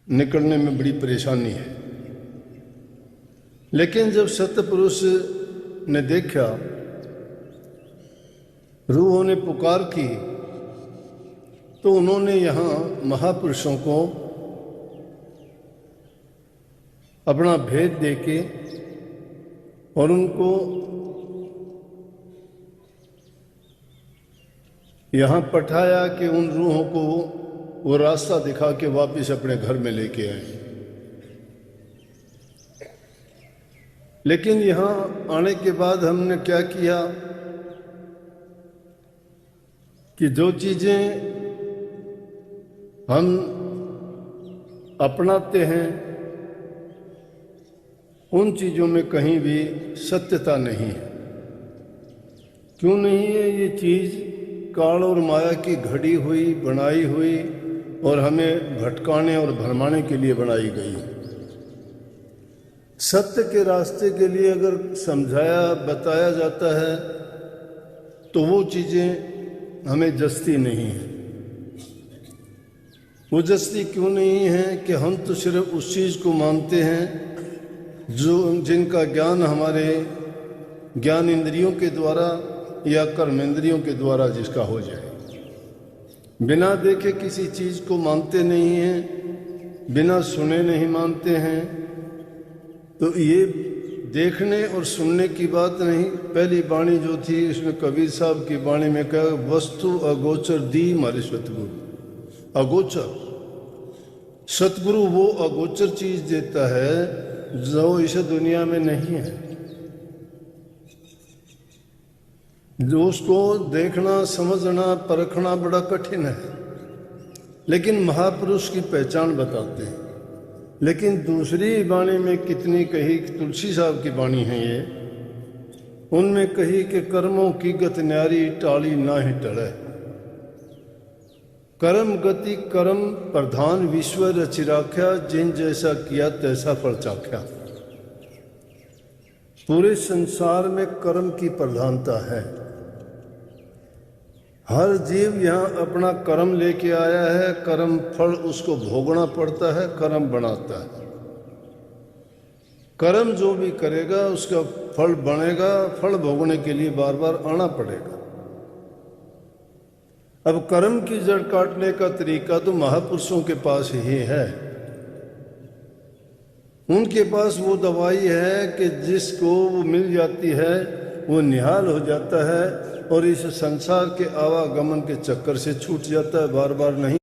निकलने में बड़ी परेशानी है। लेकिन जब सतपुरुष ने देखा, रूहों ने पुकार की, तो उन्होंने यहाँ महापुरुषों को अपना भेद देके और उनको यहाँ पठाया कि उन रूहों को वो रास्ता दिखा के वापस अपने घर में लेके आए। लेकिन यहाँ आने के बाद हमने क्या किया कि जो चीजें हम अपनाते हैं उन चीजों में कहीं भी सत्यता नहीं है। क्यों नहीं है? ये चीज काल और माया की घड़ी हुई, बनाई हुई और हमें भटकाने और भरमाने के लिए बनाई गई। सत्य के रास्ते के लिए अगर समझाया बताया जाता है तो वो चीजें हमें जस्ती नहीं है। वो जस्ती क्यों नहीं है कि हम तो सिर्फ उस चीज को मानते हैं जो जिनका ज्ञान हमारे ज्ञान इंद्रियों के द्वारा या कर्म इंद्रियों के द्वारा जिसका हो जाए। बिना देखे किसी चीज को मानते नहीं हैं, बिना सुने नहीं मानते हैं। तो ये देखने और सुनने की बात नहीं। पहली वाणी जो थी इसमें कबीर साहब की वाणी में कहा, वस्तु अगोचर दी हमारे सतगुरु। अगोचर सतगुरु वो अगोचर चीज देता है जो इस दुनिया में नहीं है, जो उसको देखना समझना परखना बड़ा कठिन है। लेकिन महापुरुष की पहचान बताते हैं। लेकिन दूसरी वाणी में कितनी कही, तुलसी साहब की वाणी है ये, उनमें कही कि कर्मों की गति न्यारी टाली ना ही टले। कर्म गति कर्म प्रधान विश्व रचि राख्या, जिन जैसा किया तैसा फल चाख्या। पूरे संसार में कर्म की प्रधानता है। हर जीव यहाँ अपना कर्म लेके आया है, कर्म फल उसको भोगना पड़ता है, कर्म बनाता है। कर्म जो भी करेगा उसका फल बनेगा, फल भोगने के लिए बार बार आना पड़ेगा। अब कर्म की जड़ काटने का तरीका तो महापुरुषों के पास ही है। उनके पास वो दवाई है कि जिसको वो मिल जाती है वो निहाल हो जाता है और इस संसार के आवागमन के चक्कर से छूट जाता है, बार बार नहीं।